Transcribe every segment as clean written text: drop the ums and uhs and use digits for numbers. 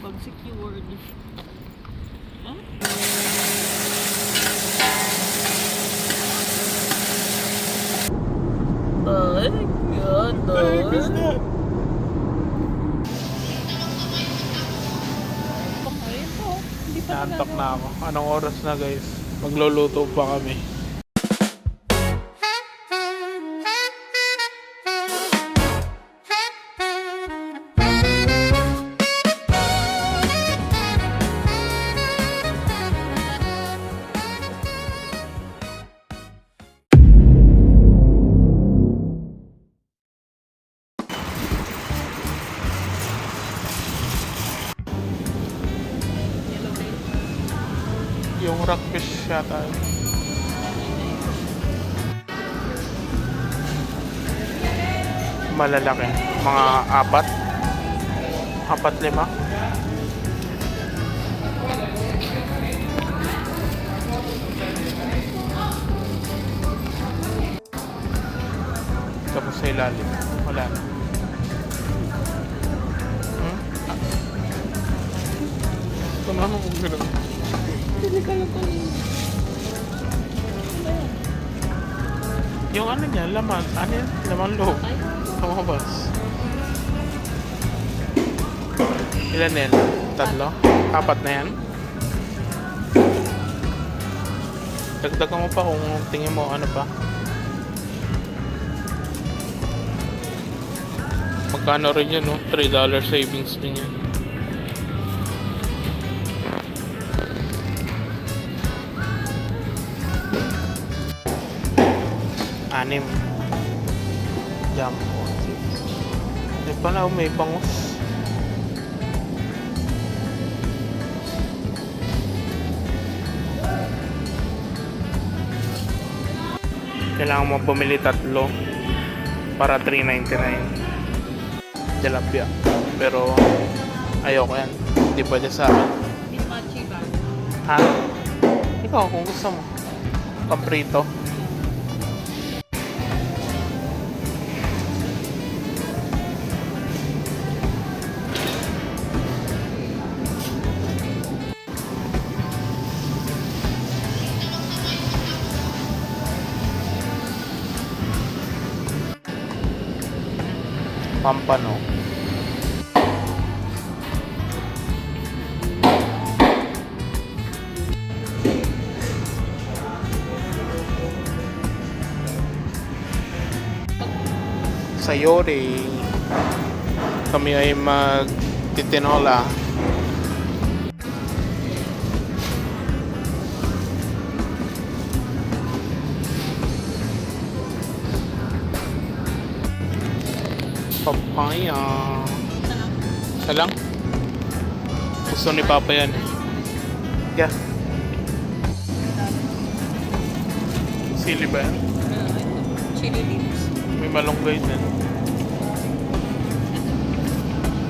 pag secured. Huh? Ay, God, What the heck is that? Ayun po. Hindi pa Naantok nagagawa. na ako. Anong oras na guys? Magluluto pa kami. Yung rockfish yata. Malalaki. Mga apat. Apat, lima. Tapos sa ilalim. Wala na. Ito na ako gano'n. Hindi ka lang kanina. Yung ano niya, laman. Ano yan? Laman loob. Ay, Tumabas. Ilan yan? Tatlo? Apat na yan? Dagdagan mo pa kung tingin mo ano pa. Magkano rin yun, no? $3 savings din yan. Anim. Jumbo. Hindi pala, may bangus. Kailangan mo bumili tatlo para $3.99. Tilapia. Pero ayoko yan. Hindi pwede sa akin. Himachi ba? Ha? Ikaw kung gusto mo. Paprito. Pampano. Sayori. Kami ay magtitinola. Papaya. Isa lang. Isa lang? Gusto ni Papa yan. Yeah. Sili ba yan? Ito. Chili leaves. May malunggay din.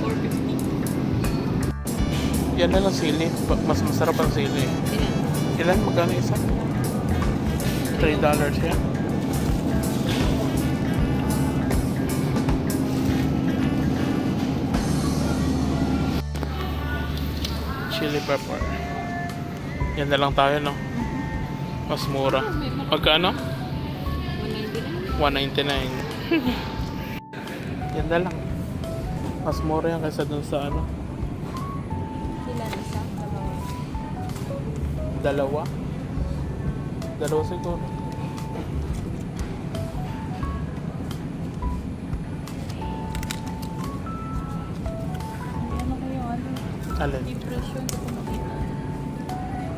450. Yan na lang sili. Mas masarap ang sili. Ilan? Ilan? Magkano isa? $3 yan. Chili pepper. Yan na lang tayo, no? Mas mura. Magkano? 199. $1.99. Yan na lang. Mas mura yan kaysa dun sa ano. Ilan? Isa? Dalawa? Dalawa? Dalawa siguro. Ano kayo? Ano? Alin? Impression ko kung makita.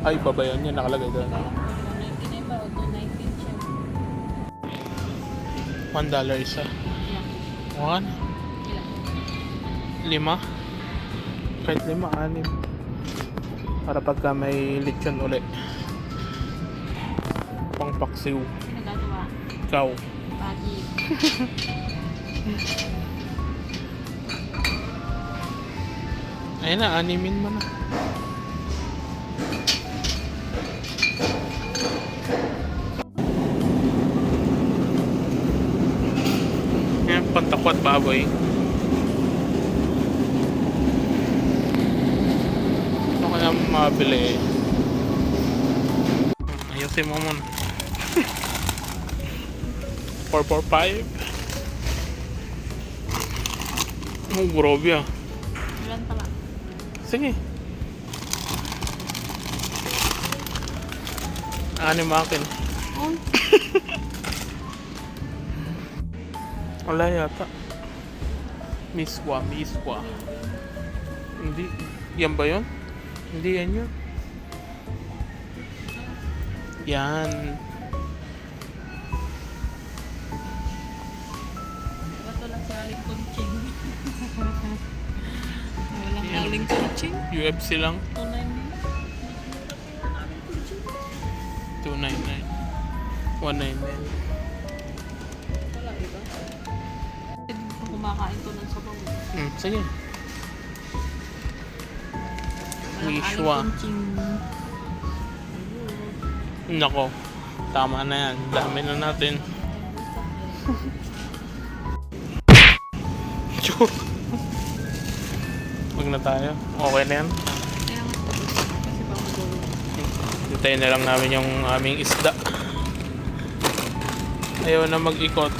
Ay, baba yan. Yan nakalagay doon. 199 ba o 219 siya? $1 isa. Ilan? One? Ilan? Lima? Kahit lima, anim. Para pagka may lechon ulit. Pang paksiw. Sino gagawa? Ikaw. Pagi. Ayun na, animin mo na. Yan, pantakwat baboy. makabili. Ayusin mo muna. 445. Oh, grabe ah. Ilan pala? Sige. Anim akin. Oh. Wala yata. Miswa. Hindi. Yan ba yun? Hindi yan yun. Yan. Ito lang sa aling kunching. Walang aling kunching. UFC lang. 299. 299. 199. Wala iba. Kumakain ko ng sabaw. Sige. Walang Miswa. aling kunching. Nako. Tama na yan. Dami na natin. Huwag na tayo. Okay na yan. Kaya nga. Kasi pa magulo. Hintayin na lang namin yung aming isda. Ayaw na mag-ikot.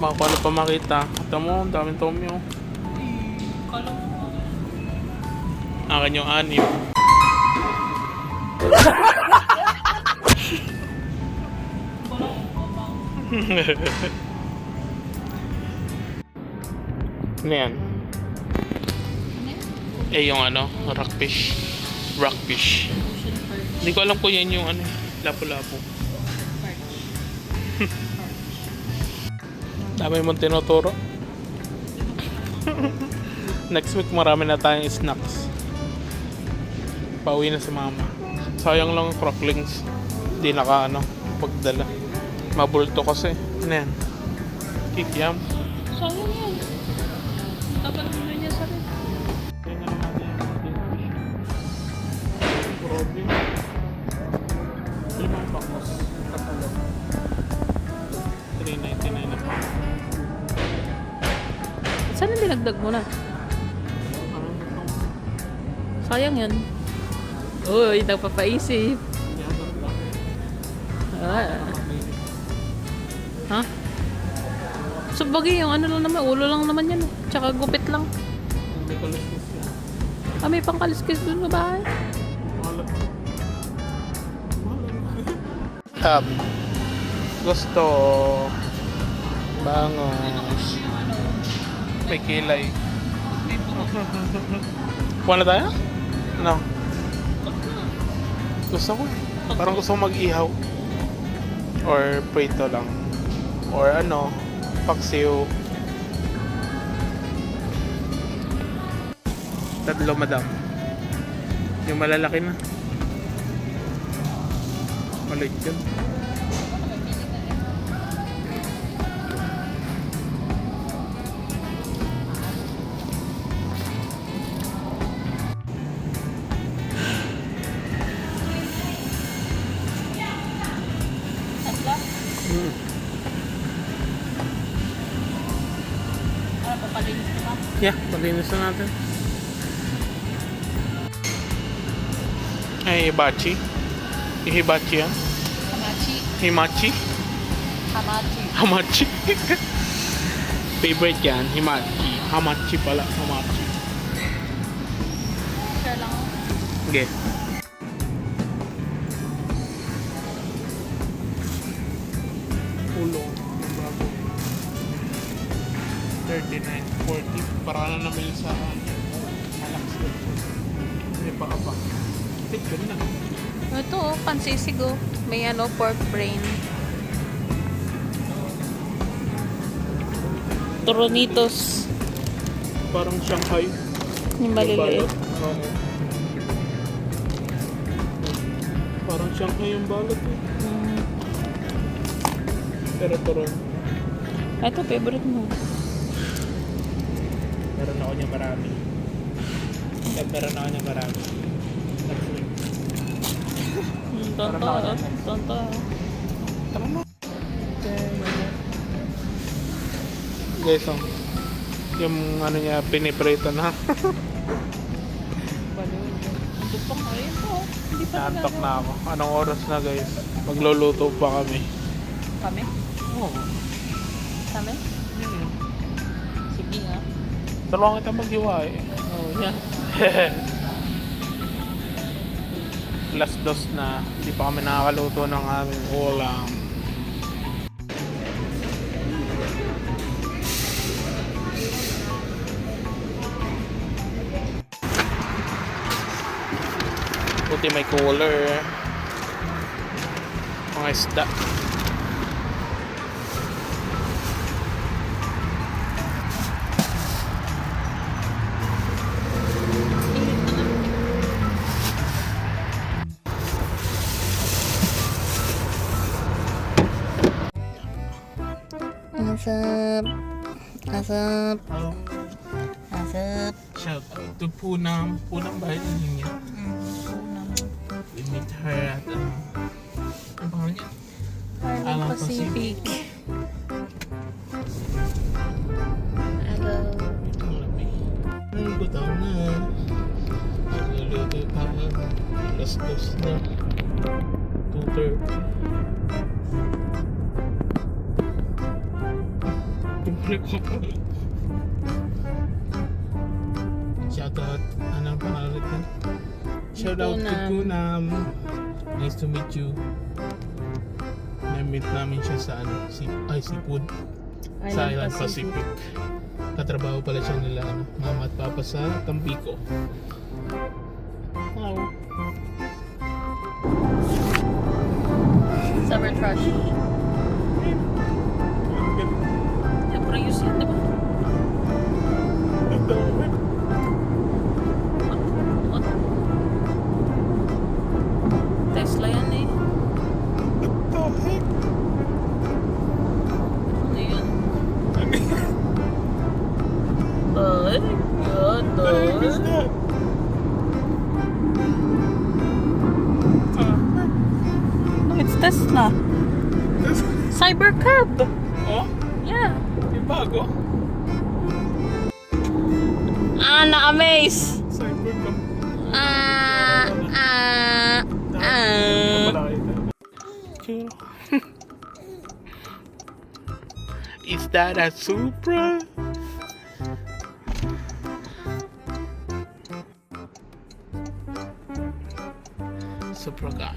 Baka paano pa makita. Ito mo, ang daming tomyo. Kala mo. Akin yung 6. Ano yan? Yung rockfish. Rockfish. Ocean perch. Hindi ko alam kung yan yung lapu-lapu. Perch. Dami mong tinuturo. Next week marami na tayong snacks. Pauwi na si mama. Sayang lang ang crocklings. Hindi pagdala. Mabulto kasi. Ano yan? Kikiam. Sayang yan. Dapat mo niya sa rin. Tingnan naman yung fish. Grabe. 5 bakos. Katalog. 399 na pa. Saan ang dinagdag mo na? Sayang yan. Uy, nagpapaisip. Ha? So bagay yung lang naman, ulo lang naman yan. Tsaka gupit lang. May kaliskis yan. May pangkaliskis dun sa bahay. Tab. Gusto. Bangos. May kilay. Kuha na tayo? No. Gusto ko. Parang gusto ko mag-ihaw. Or prito lang. Or paksiw. 3, madam. Yung malalaki na. Maliit yun. Papalinis ka? Yeah, palinis na natin. Ay, hibachi. Hibachi yan. Hamachi. Himachi. Hamachi. Hamachi. Favorite yan, himachi. Hamachi pala, hamachi. Share lang ako. Okay. Ulo. Bago. 39.40. Para na namin sa malakas ko. May baka pa. Tignan na. Ito pansisig oh. May pork brain. Toronitos. Parang Shanghai. Yung maliliit. Oo. Parang Shanghai yung balot eh. Pero turon. Ito, favorite mo. Meron ako niya marami. Meron ako niya marami. Next week. Tonto. Tonto. Tama mo. Guys, yung niya piniprito na. Ito pa kayo po. Hindi pa Naantok na ako. Anong oras na guys? Magluluto pa kami. Kami? Oo. Kami? Sige ha. Tulungan kita maghiwa eh. Oh, yan. Last dos na. Hindi pa kami nakakaluto ng aming ulam. Buti may cooler. Mga isda. Asap. Asap. Oh, Asap. shout out to Punam. Punam ba yun niya? We meet her at ano pangalan niya? Island Pacific. Hello. Ay, butaw na. Nagluluto pa. Alas dos na. 2:30. Bumalik ko pa. Shoutout. Anong pangalan ka? Shoutout to Kunam. Nice to meet you. Na-meet namin siya sa seafood. Sa Island Pacific. Katrabaho pala siya nila mama at papa sa Tampico. Wow. Summer trash. Siyempre yun siya, diba? Tesla yan eh. Ano yan? Ay, God, no, it's Tesla. Cybercab. Oh? Yeah. Yung bago? Na-amaze. Cyberpunk. Is that a Supra? Supra guy.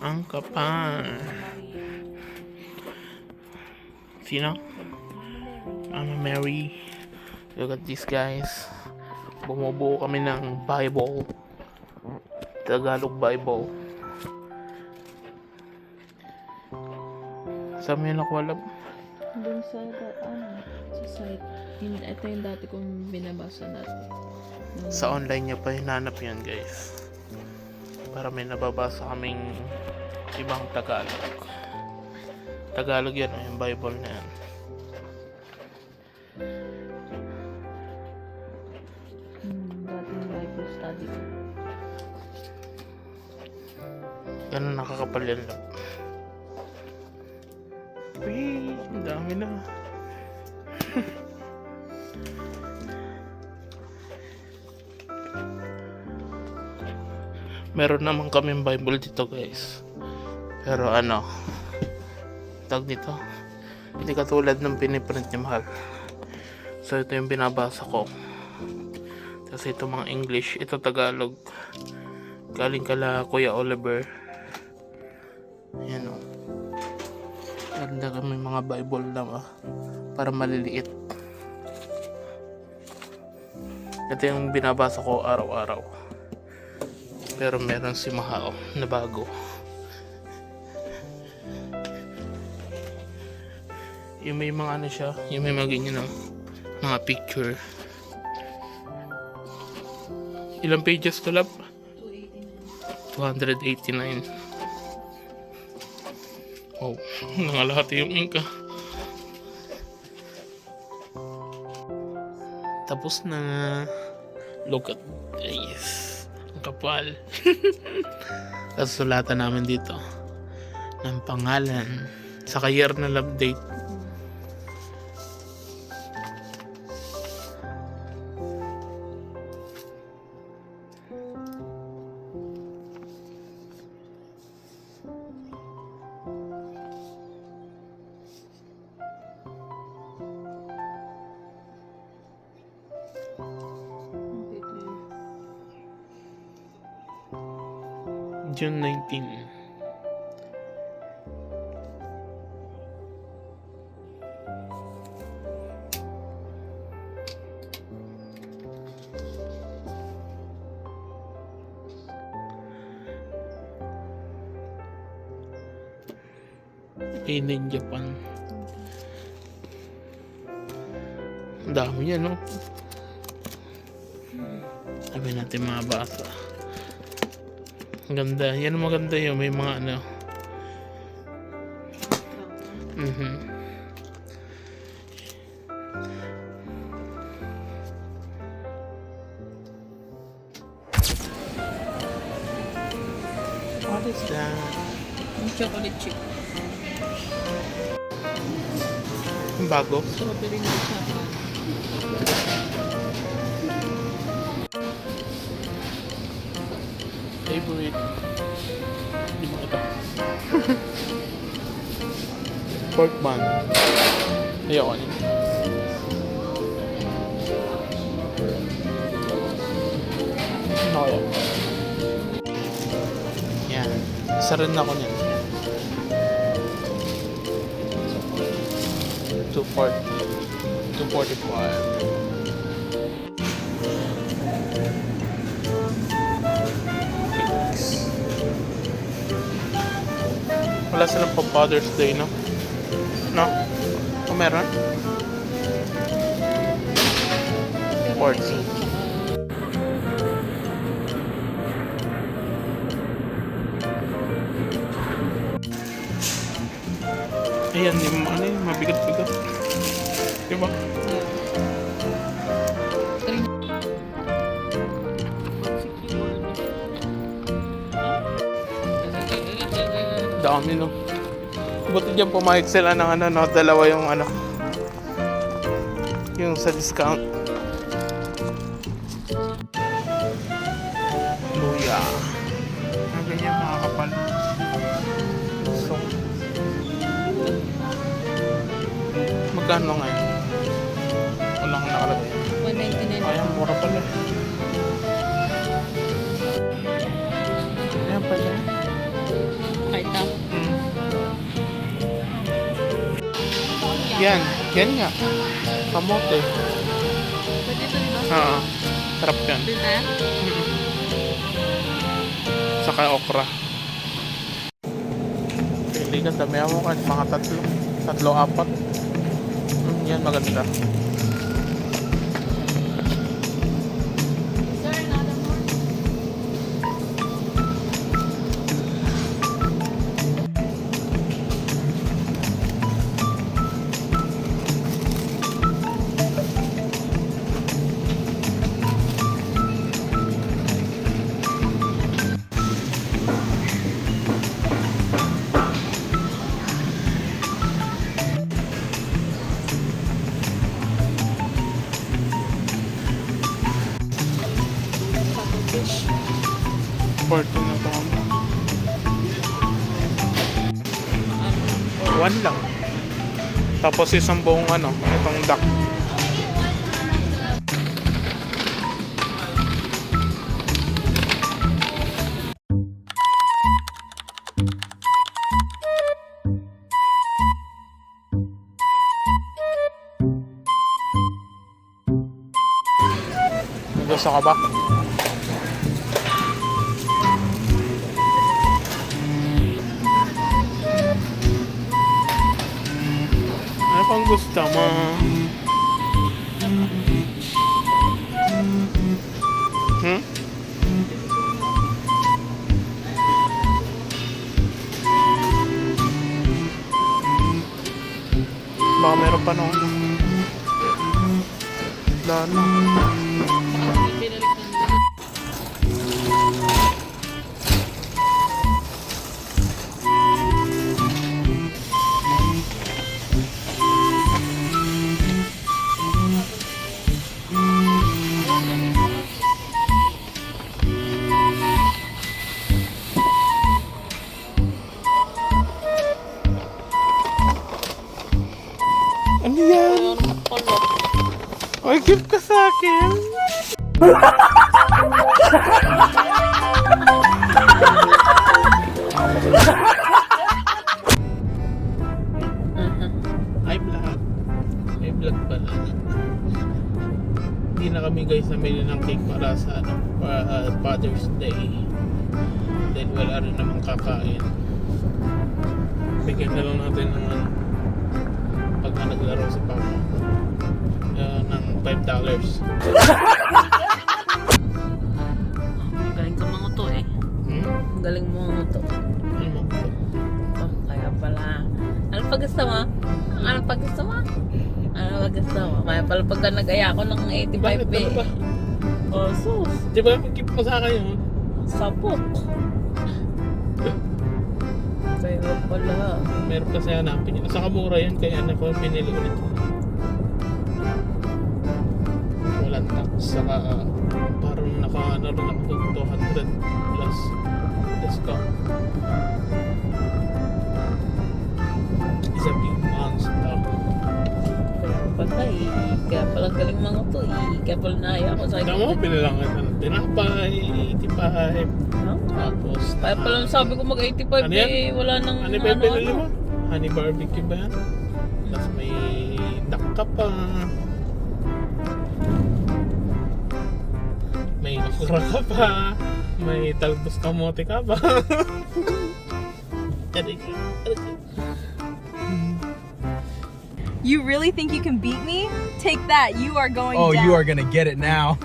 Ang kapal. Sino? Mama Mary. Look at this, guys. Bumubuo kami ng Bible. Tagalog Bible. Saan mo yun nakuha? Doon sa, sa site. Ito yung dati kong binabasa natin. Sa online niya pa hinanap yan, guys. Para may nababasa kaming ibang Tagalog. Tagalog yan, yung Bible na yan. Dating Bible study ko. Ganun nakakapal yan lang. Uy, ang dami na. Meron naman kaming Bible dito, guys. Pero ano, tag nito, hindi katulad ng piniprint ni Mahal. So ito yung binabasa ko. Tapos ito mga English, ito Tagalog. Galing kala Kuya Oliver. Ayan o. Ganda kami mga Bible lang para maliliit. Ito yung binabasa ko araw-araw. Pero meron si Mahal na bago. Yung may mga ano siya, yung may mga ganyan mga picture. Ilang pages to, love? 289. Oh, nangalahati yung ink. Tapos na. Look at this. Ang kapal. Tapos sulatan namin dito ng pangalan. Saka year na love date. June 19. Made in Japan. Ang dami yan, no? Sabi natin mga basa. Ang ganda. Yan ang maganda yun. May mga ano. What is that? Yung chocolate chip. Ang bago. Strawberry na chocolate. Favorite. Hindi mo ito. Pork bun. Ayoko niya. Okay. Yan. Isa rin ako niyan. 245. Wala silang pa Father's Day, no? No? O meron? 40. Ayan, yung ano yun, mabigat-bigat. Diba? Dami, no? Buti dyan pumayag sila ng ano, no? Dalawa yung ano, yung sa discount. Luya. Ang ganyan mga kapal. So, magkano ngayon? Walang nakalagay. 199. Ayan, mura pala. Ayan pala. Kahit Yan nga. Kamote. Pwede ito dito? Oo. Sarap yan. Dito tayo? Saka okra. Pili ka, dami mo kahit mga tatlo, apat. Yan, maganda. Sir, another more? Fish. 14 na ito. 1 lang. Tapos isang buong itong duck. Gusto ka ba? Ano pang gusto mo? Hmm? Baka meron pa noon. Wala na. Binalik lang. Ano yan? Ano pala? Ay, gift ka sa akin. Ay, vlog. May vlog pala. Hindi na kami guys namili ng cake para sa Father's Day. Dahil wala rin namang kakain. Bigyan na lang natin ng pag naglaro si Papa. Ng $5. Galing ka manguto eh. Galing mo manguto. Ano mo? Oh, kaya pala. Ano pag gusto mo? Ano pag gusto mo? Ano pag gusto mo? Kaya pala pagka nag-aya ako ng 85 Bakit? Ano ba? Oh, sus. Di ba keep mo sa akin yun? Sapok. Kaya pala. Meron kasi hanapin yun. Sa kamura yan, kaya ko pinili ulit. Walang tax. Saka parang rin ako 200 plus discount. It's a big monster. Kaya pala eh. Kaya pala galing mga to eh. Kaya pala naya ako sa Tama mo, pinilang ito ng tinapay, 85. No? Tapos, Kaya pala sabi ko mag-85 Ano yan? eh. Wala nang ano ba yung pinili mo? Honey barbecue ba yan? Tapos may duck ka pa. May okra ka pa. May talbos kamote ka pa. You really think you can beat me? Take that. You are going Oh, down. you are gonna get it now.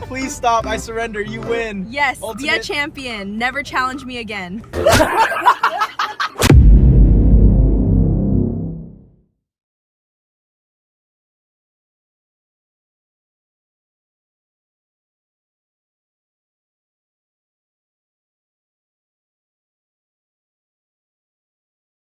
Please stop. I surrender. You win. Yes, be a Ultimate- champion. Never challenge me again.